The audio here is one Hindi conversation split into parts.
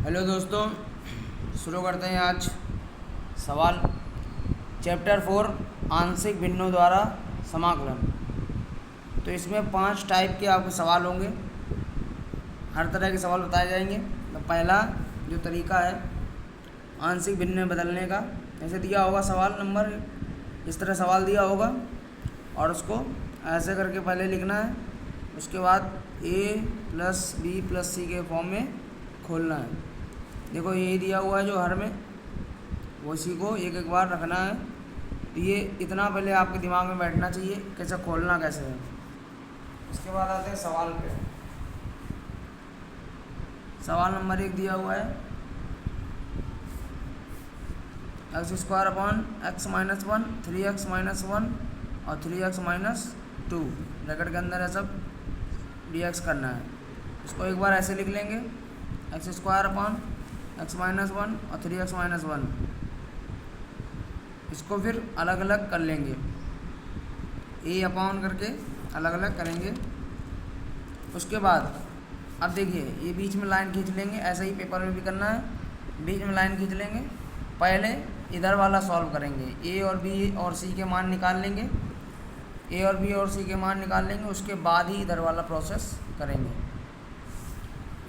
हेलो दोस्तों, शुरू करते हैं आज सवाल। चैप्टर 4 आंशिक भिन्नों द्वारा समाकलन। तो इसमें 5 टाइप के आपके सवाल होंगे। हर तरह के सवाल बताए जाएंगे। तो पहला जो तरीका है आंशिक भिन्न में बदलने का, ऐसे दिया होगा सवाल नंबर, इस तरह सवाल दिया होगा और उसको ऐसे करके पहले लिखना है। उसके बाद a + b + c के फॉर्म में खोलना है। देखो यही दिया हुआ है जो हर में, वो इसी को एक एक बार रखना है। तो ये इतना पहले आपके दिमाग में बैठना चाहिए कैसे खोलना कैसे है। उसके बाद आते हैं सवाल पे। सवाल नंबर 1 दिया हुआ है x² / x - 1 3x - 1 और 3x - 2 ब्रैकेट के अंदर है सब dx करना है। इसको एक बार ऐसे लिख लेंगे x² / x - 1 और 3x - 1। इसको फिर अलग अलग कर लेंगे, a/ करके अलग अलग करेंगे। उसके बाद अब देखिए ये बीच में लाइन खींच लेंगे, ऐसा ही पेपर में भी करना है। बीच में लाइन खींच लेंगे, पहले इधर वाला सॉल्व करेंगे, a और b और c के मान निकाल लेंगे। a और b और c के मान निकाल लेंगे, उसके बाद ही इधर वाला प्रोसेस करेंगे।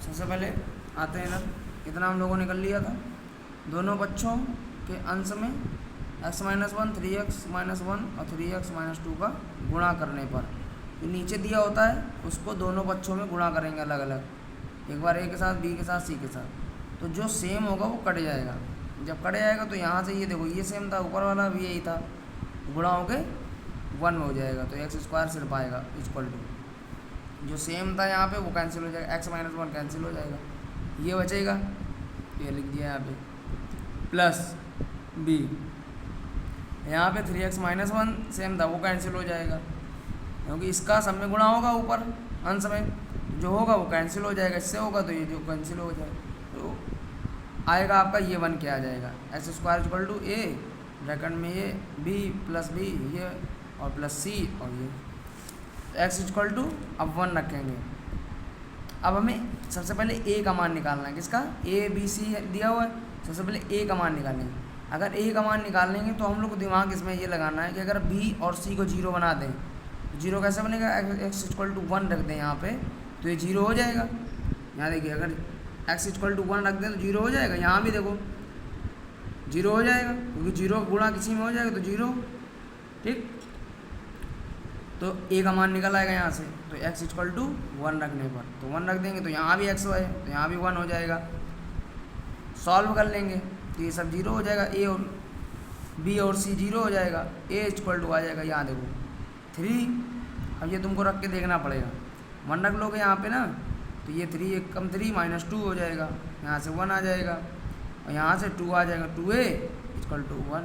सबसे पहले आते हैं इधर, कितना हम लोगों ने कर लिया था। दोनों पक्षों के अंश में x - 1 3x - 1 और 3x - 2 का गुणा करने पर जो नीचे दिया होता है उसको दोनों पक्षों में गुणा करेंगे अलग अलग, एक बार a के साथ, b के साथ, c के साथ। तो जो सेम होगा वो कट जाएगा। जब कट जाएगा तो यहाँ से ये देखो ये सेम था, ऊपर वाला भी यही था, गुणा हो के 1 हो जाएगा। तो x² सिर्फ आएगा इक्वल टू जो सेम था यहाँ पे वो कैंसिल हो जाएगा, x - 1 कैंसिल हो जाएगा, ये बचेगा, ये लिख दिया यहाँ पे प्लस b। यहाँ पे 3x - 1 सेम था वो कैंसिल हो जाएगा, क्योंकि इसका सब में गुणा होगा ऊपर अंश में, जो होगा वो कैंसिल हो जाएगा। इससे होगा तो ये जो कैंसिल हो जाएगा, तो आएगा आपका ये 1 क्या आ जाएगा, x² = a ब्रैकेट में ये b + b ये और प्लस c और ये x = अब 1 रखेंगे। अब हमें सबसे पहले a का मान निकालना है, किसका, a b c दिया हुआ है। सबसे पहले a का मान निकालेंगे। अगर a का मान निकाल लेंगे तो हम लोग को दिमाग इसमें ये लगाना है कि अगर b और c को 0 बना दें, जीरो कैसे बनेगा, x = 1 रख दें यहाँ पे तो ये 0 हो जाएगा। यहाँ देखिए अगर x = 1 रख दें तो 0 हो जाएगा, यहाँ भी देखो 0 हो जाएगा, क्योंकि 0 गुणा किसी में हो जाएगा तो 0, ठीक। तो a का मान निकल आएगा यहाँ से, तो x = 1 रखने पर तो 1 रख देंगे तो यहाँ भी x है तो यहाँ भी 1 हो जाएगा। सॉल्व कर लेंगे तो ये सब 0 हो जाएगा, a और b और c 0 हो जाएगा, a = आ जाएगा यहाँ देखो 3। अब ये तुमको रख के देखना पड़ेगा, 1 रख लोगे यहाँ पे ना तो ये 3 1 कम 3 - 2 हो जाएगा, यहाँ से 1 आ जाएगा और यहाँ से 2 आ जाएगा, 2a = 1,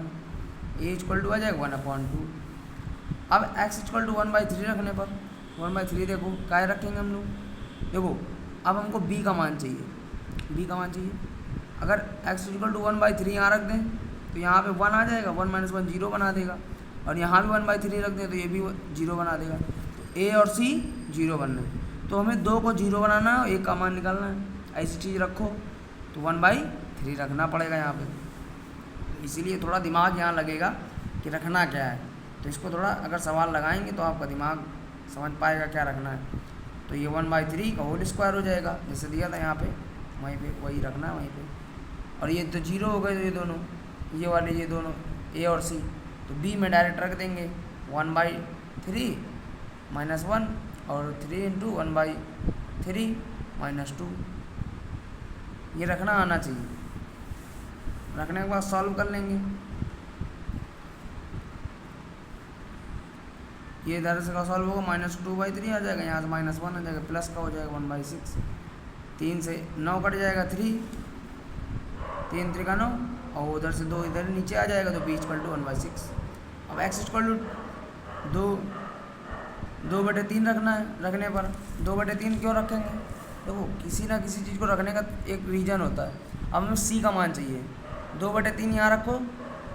a = आ जाएगा 1/2। अब x = 1/3 रखने पर 1/3 देखो काय रखेंगे हम लोग, देखो अब हमको b का मान चाहिए, b का मान चाहिए। अगर x = 1/3 यहाँ रख दें तो यहाँ पे 1 आ जाएगा, 1 - 1 0 बना देगा, और यहाँ भी 1/3 रख दें तो ये भी 0 बना देगा। तो a और c 0 बनना है, तो हमें 2 को 0 बनाना है और 1 का मान निकालना है। ऐसी चीज़ रखो तो 1/3 रखना पड़ेगा यहाँ पे, तो इसीलिए थोड़ा दिमाग यहाँ लगेगा कि रखना क्या है। तो इसको थोड़ा अगर सवाल लगाएंगे तो आपका दिमाग समझ पाएगा क्या रखना है। तो ये 1/3 का होल स्क्वायर हो जाएगा, जैसे दिया था यहाँ पे, वहीं पे वही रखना है वहीं पे। और ये तो 0 हो गए ये दोनों, ये वाले ये दोनों a और c, तो b में डायरेक्ट रख देंगे 1/3 - 1 और 3 × 1/3 - 2। ये रखना आना चाहिए। रखने के बाद सॉल्व कर लेंगे, ये इधर से का सॉल्व होगा -2/3 आ जाएगा, यहाँ से -1 आ जाएगा, प्लस का हो जाएगा 1/6। 3 से 9 कट जाएगा 3, 3 × 3 = 9 और उधर से 2 इधर नीचे आ जाएगा, तो b = 1/6। अब x = 2/3 रखना है। रखने पर 2/3 क्यों रखेंगे, देखो किसी ना किसी चीज़ को रखने का एक रीज़न होता है। अब हमें c का मान चाहिए, 2/3 यहाँ रखो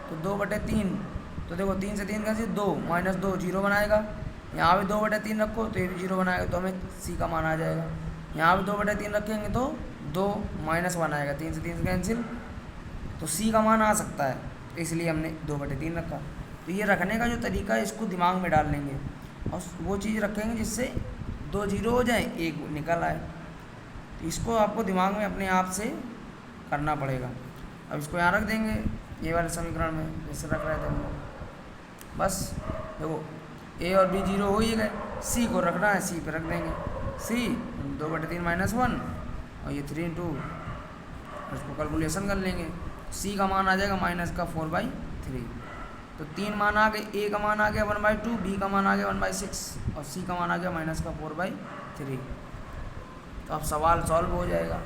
तो 2/3, तो देखो 3 से 3 कैसे 2 - 2 0 बनाएगा, यहाँ भी 2/3 रखो तो ये भी 0 बनाएगा, तो हमें c का मान आ जाएगा। यहाँ भी 2/3 रखेंगे तो 2 -1 आएगा, 3 से 3 से कैंसिल, तो सी का मान आ सकता है, इसलिए हमने 2/3 रखा। तो ये रखने का जो तरीका है इसको दिमाग में डाल लेंगे और वो चीज़ रखेंगे जिससे 2 0 हो जाए, 1 निकल आए। तो इसको आपको दिमाग में अपने आप से करना पड़ेगा। अब इसको यहाँ रख देंगे ये वाले समीकरण में जैसे रख रहे थे हम लोग। बस देखो ए और बी 0 हो ही गए, सी को रखना है, सी पे रख देंगे सी 2/3 -1 और ये 3 × 2, इसको कैलकुलेशन कर लेंगे, सी का मान आ जाएगा -4/3। तो 3 मान आ गए, ए का मान आ गया 1/2, बी का मान आ गया 1/6 और सी का मान आ गया -4/3। तो अब सवाल सॉल्व हो जाएगा।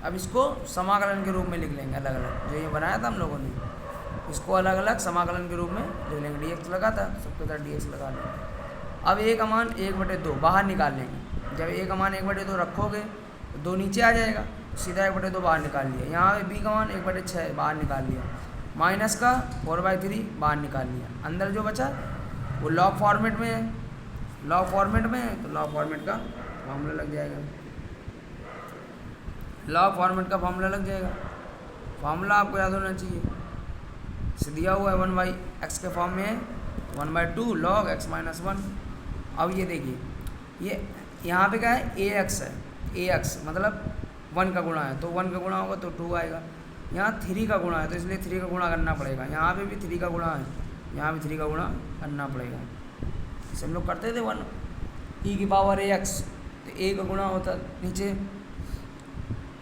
अब इसको समाकलन के रूप में लिख लेंगे अलग अलग, जो ये बनाया था हम लोगों ने, इसको अलग अलग समाकलन के रूप में लिख लेंगे। dx लगा था, सबके साथ dx लगा लेंगे। अब ए का मान 1/2 बाहर निकाल लेंगे। जब ए का मान 1/2 रखोगे तो 2 नीचे आ जाएगा, सीधा 1/2 बाहर निकाल लिया। यहाँ पे बी का मान 1/6 बाहर निकाल लिया, माइनस का 4/3 बाहर निकाल लिया। अंदर जो बचा वो लॉग फॉर्मेट में है, लॉग फॉर्मेट में है तो लॉग फॉर्मेट का फॉर्मूला लग जाएगा, लॉग फॉर्मेट का फॉर्मूला लग जाएगा। फॉर्मूला आपको याद होना चाहिए, से दिया हुआ है 1/x के फॉर्म में है, 1/2 log x - 1। अब ये देखिए, ये यहाँ पे क्या है, ax है, ax मतलब 1 का गुणा है, तो 1 का गुणा होगा तो 2 आएगा। यहाँ 3 का गुणा है तो इसलिए 3 का गुणा करना पड़ेगा। यहाँ पे भी 3 का गुणा है, यहाँ भी 3 का गुणा करना पड़ेगा। जैसे हम लोग करते थे 1 e⁻ax, तो a का गुणा होता नीचे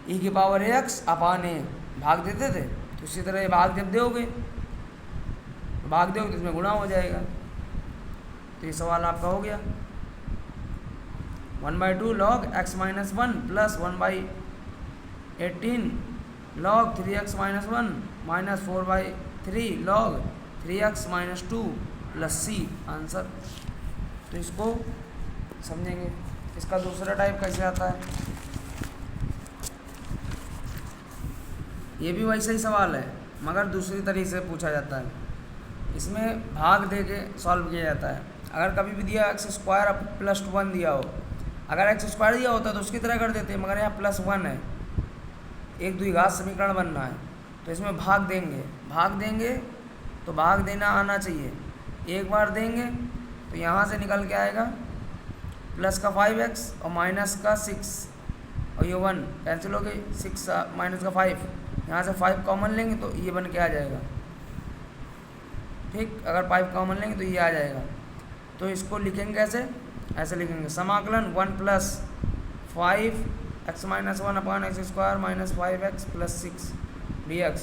e⁻ax अपान a, भाग देते थे। तो इसी तरह ये भाग जब दोगे तो इसमें गुणा हो जाएगा। तो ये सवाल आपका हो गया। 1/2 log x - 1 plus 1/18 log 3x - 1 minus 4/3 log 3x - 2 plus c answer. तो इसको समझेंगे। इसका दूसरा टाइप कैसे आता है, ये भी वैसा ही सवाल है मगर दूसरी तरीके से पूछा जाता है। इसमें भाग दे के सॉल्व किया जाता है। अगर कभी भी दिया x² + 1 दिया हो, अगर x² दिया होता तो उसकी तरह कर देते, मगर यहाँ +1 है, एक द्विघात समीकरण बनना है, तो इसमें भाग देंगे तो भाग देना आना चाहिए। एक बार देंगे तो यहाँ से निकल के आएगा प्लस का 5x और माइनस का 6 और ये 1 कैंसिल हो गई, 6 माइनस का 5, यहाँ से 5 कॉमन लेंगे तो ये बन के आ जाएगा। ठीक, अगर 5 कॉमन लेंगे तो ये आ जाएगा। तो इसको लिखेंगे कैसे, ऐसे लिखेंगे समाकलन 1 + 5x - 1 अपान x² माइनस 5x + 6 dx।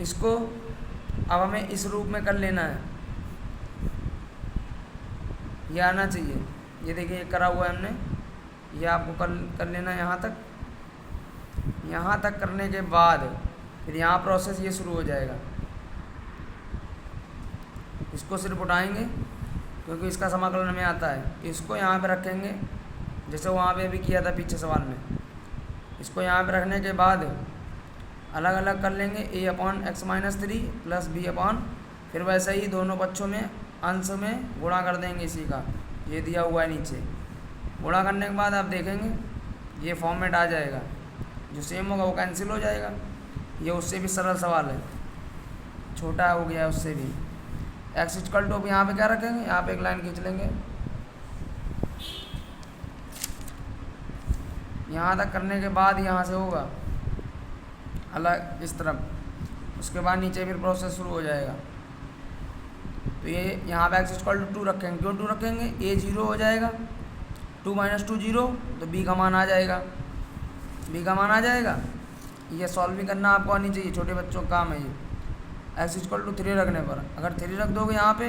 इसको अब हमें इस रूप में कर लेना है, ये आना चाहिए। ये देखिए ये करा हुआ है हमने, ये आपको कर लेना है यहाँ तक करने के बाद फिर यहाँ प्रोसेस ये शुरू हो जाएगा। इसको सिर्फ उठाएंगे क्योंकि इसका समाकलन हमें आता है। इसको यहाँ पे रखेंगे जैसे वहाँ पे भी किया था पीछे सवाल में। इसको यहाँ पे रखने के बाद अलग अलग कर लेंगे, a/x - 3 प्लस b/, फिर वैसे ही दोनों पक्षों में अंश में गुणा कर देंगे इसी का, ये दिया हुआ है नीचे। गुणा करने के बाद आप देखेंगे ये फॉर्मेट आ जाएगा, जो सेम होगा वो कैंसिल हो जाएगा। ये उससे भी सरल सवाल है, छोटा हो गया है उससे भी। x = यहाँ पे क्या रखेंगे, यहाँ पे एक लाइन खींच लेंगे, यहाँ तक करने के बाद यहाँ से होगा अलग इस तरफ, उसके बाद नीचे फिर प्रोसेस शुरू हो जाएगा। तो ये यहाँ पे x = 2 रखेंगे, क्यों 2 रखेंगे, a 0 हो जाएगा, 2 - 2 0, तो b का मान आ जाएगा। ये सॉल्व भी करना आपको आनी चाहिए, छोटे बच्चों का काम है ये। x = 3 रखने पर अगर 3 रख दोगे यहाँ पे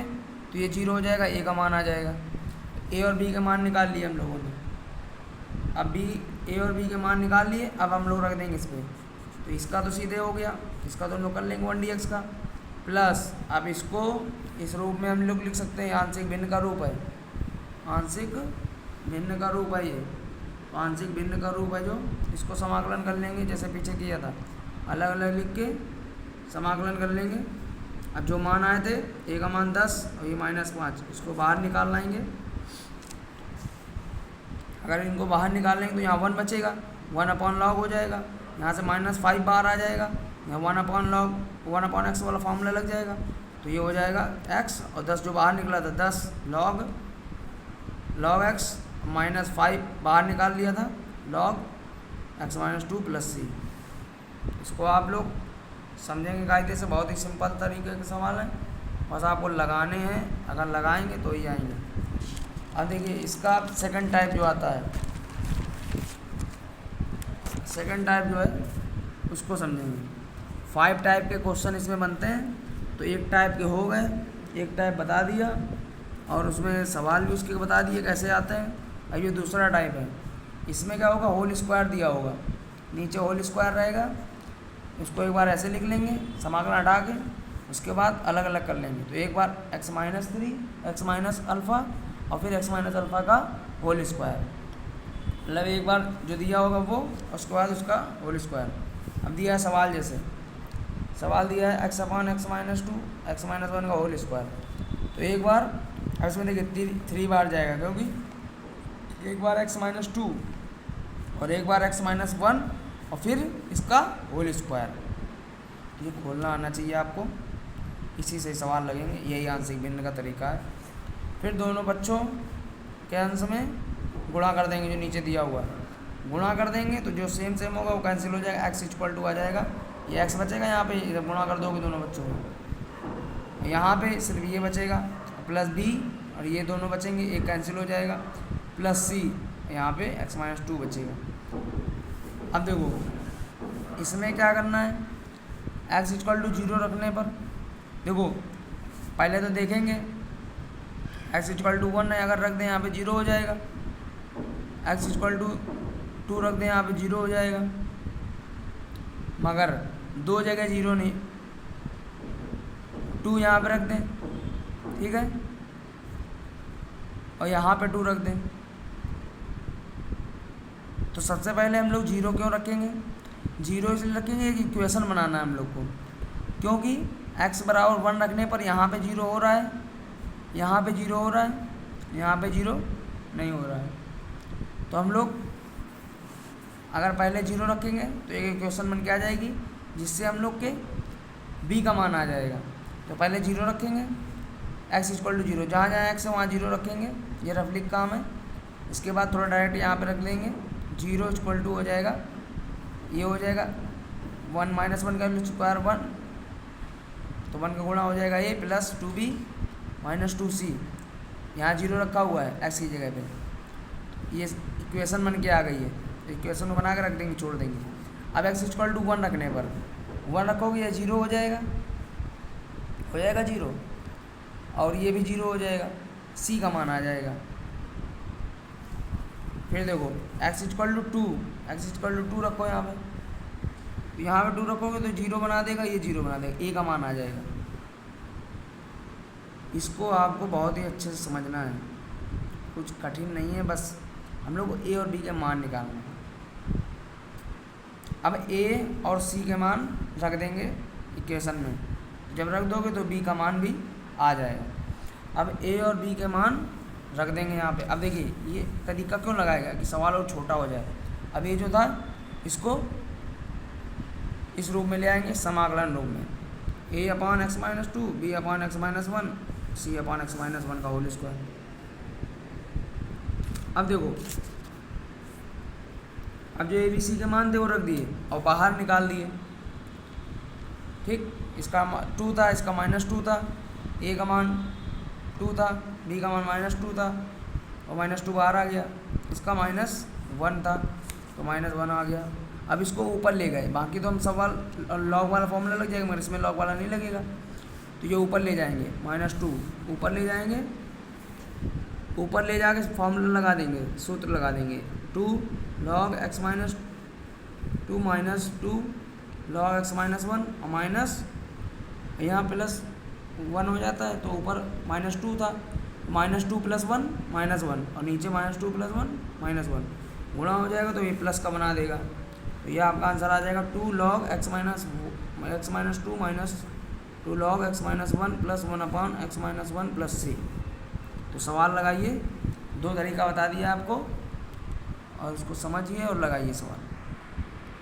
तो ये 0 हो जाएगा, a का मान आ जाएगा। a और b के मान निकाल लिए हम लोगों ने। अब a और b के मान निकाल लिए, अब हम लोग रख देंगे इस पर। तो इसका तो सीधे हो गया, इसका तो हम लोग कर लेंगे 1 dx का, प्लस अब इसको इस रूप में हम लोग लिख सकते हैं, आंशिक भिन्न का रूप है, आंशिक भिन्न का रूप है ये, आंशिक भिन्न का रूप है जो, इसको समाकलन कर लेंगे जैसे पीछे किया था, अलग अलग लिख के समाकलन कर लेंगे। अब जो मान आए थे a का मान 10 और ये -5, इसको बाहर निकाल लाएंगे। अगर इनको बाहर निकालेंगे तो यहाँ 1 बचेगा, 1/log हो जाएगा, यहाँ से -5 बाहर आ जाएगा, यहाँ 1/x वाला फॉर्मूला लग जाएगा, तो ये हो जाएगा x, और 10 जो बाहर निकला था 10 log x -5 बाहर निकाल लिया था log x - 2 + c। इसको आप लोग समझेंगे कायदे से, बहुत ही सिंपल तरीके के सवाल हैं, बस आपको लगाने हैं, अगर लगाएंगे तो ही आएंगे। अब देखिए इसका सेकंड टाइप जो आता है, सेकंड टाइप जो है उसको समझेंगे। 5 टाइप के क्वेश्चन इसमें बनते हैं, तो एक टाइप के हो गए, एक टाइप बता दिया और उसमें सवाल भी उसके बता दिए कैसे आते हैं। अब ये दूसरा टाइप है, इसमें क्या होगा, होल स्क्वायर दिया होगा, नीचे होल स्क्वायर रहेगा, उसको एक बार ऐसे लिख लेंगे समाकलन हटा के, उसके बाद अलग अलग कर लेंगे। तो एक बार x - 3 x - अल्फ़ा और फिर x - अल्फ़ा का होल स्क्वायर, मतलब एक बार जो दिया होगा वो, उसके बाद उसका होल स्क्वायर। अब दिया है सवाल, जैसे सवाल दिया है x/x - 2 x - 1 का होल स्क्वायर, तो एक बार अब इसमें देखिए 3 बार जाएगा, क्योंकि एक बार x - 2 और एक बार x - 1 और फिर इसका होल स्क्वायर। ये खोलना आना चाहिए आपको, इसी से सवाल लगेंगे, यही आंशिक भिन्न का तरीका है। फिर दोनों बच्चों के अंश में गुणा कर देंगे, जो नीचे दिया हुआ है गुणा कर देंगे, तो जो सेम होगा वो कैंसिल हो जाएगा, x = आ जाएगा, ये x बचेगा, यहाँ पे इधर गुणा कर दोगे दोनों बच्चों को, यहाँ पे सिर्फ ये बचेगा प्लस b, और ये दोनों बचेंगे, एक कैंसिल हो जाएगा, प्लस c, यहाँ पे x - 2 बचेगा। अब देखो इसमें क्या करना है, x = 0 रखने पर देखो पहले तो देखेंगे x = 1 है, अगर रख दें यहाँ पे 0 हो जाएगा, x = 2 रख दें यहाँ पे 0 हो जाएगा, मगर दो जगह 0 नहीं, 2 यहाँ पे रख दें, ठीक है, और यहाँ पे 2 रख दें। तो सबसे पहले हम लोग 0 क्यों रखेंगे, 0 इसलिए रखेंगे कि इक्वेशन बनाना है हम लोग को, क्योंकि x = 1 रखने पर यहाँ पे 0 हो रहा है, यहाँ पे 0 हो रहा है, यहाँ पे 0 नहीं हो रहा है। तो हम लोग अगर पहले 0 रखेंगे तो एक इक्वेशन बन के आ जाएगी, जिससे हम लोग के b का मान आ जाएगा। तो पहले 0 रखेंगे, x = 0, जहाँ जहाँ x है वहाँ 0 रखेंगे, ये रफली काम है। इसके बाद थोड़ा डायरेक्ट यहाँ पे रख लेंगे, 0 = हो जाएगा, ये हो जाएगा 1 - 1 का स्क्वायर 1, तो 1 का गुणा हो जाएगा a + 2b - 2c, यहाँ 0 रखा हुआ है x की जगह पे, ये इक्वेशन बन के आ गई है, इक्वेशन को बना के रख देंगे, छोड़ देंगे। अब x = 1 रखने पर 1 रखोगे ये 0 हो जाएगा 0, और ये भी 0 हो जाएगा, c का मान आ जाएगा। फिर देखो x = 2 रखो यहाँ पे, यहाँ पे 2 रखोगे तो 0 बना देगा, ये 0 बना देगा, a का मान आ जाएगा। इसको आपको बहुत ही अच्छे से समझना है, कुछ कठिन नहीं है, बस हम लोग को a और b के मान निकालना है। अब a और c के मान रख देंगे इक्वेशन में, जब रख दोगे तो b का मान भी आ जाएगा। अब a और b के मान रख देंगे यहाँ पे। अब देखिए ये तरीका क्यों लगाएगा कि सवाल और छोटा हो जाए। अब ये जो था इसको इस रूप में ले आएंगे, समाकलन रूप में, a/x - 2 b/x - 1 c/x - 1 का होल स्क्वायर। अब देखो, अब जो a b c के मान थे वो रख दिए और बाहर निकाल दिए, ठीक। इसका 2 था, इसका -2 था, a का मान 2 था, b का मान -2 था, और -2 बाहर आ गया, इसका -1 था तो -1 आ गया। अब इसको ऊपर ले गए, बाकी तो हम सवाल लॉग वाला फॉर्मूला लग जाएगा, मगर इसमें लॉग वाला नहीं लगेगा, तो ये ऊपर ले जाएंगे, -2 ऊपर ले जाएंगे, ऊपर ले जाके फॉर्मूला लगा देंगे, सूत्र लगा देंगे, 2 log x - 2 -2 log x - 1 और माइनस यहाँ +1 हो जाता है, तो ऊपर -2 था, -2 + 1 -1, और नीचे -2 + 1 -1 गुणा हो जाएगा, तो ये प्लस का बना देगा, तो ये आपका आंसर आ जाएगा 2 log x - 2 -2 log x - 1 + 1/x - 1 + c। तो सवाल लगाइए, 2 तरीका बता दिया आपको, और उसको समझिए और लगाइए सवाल।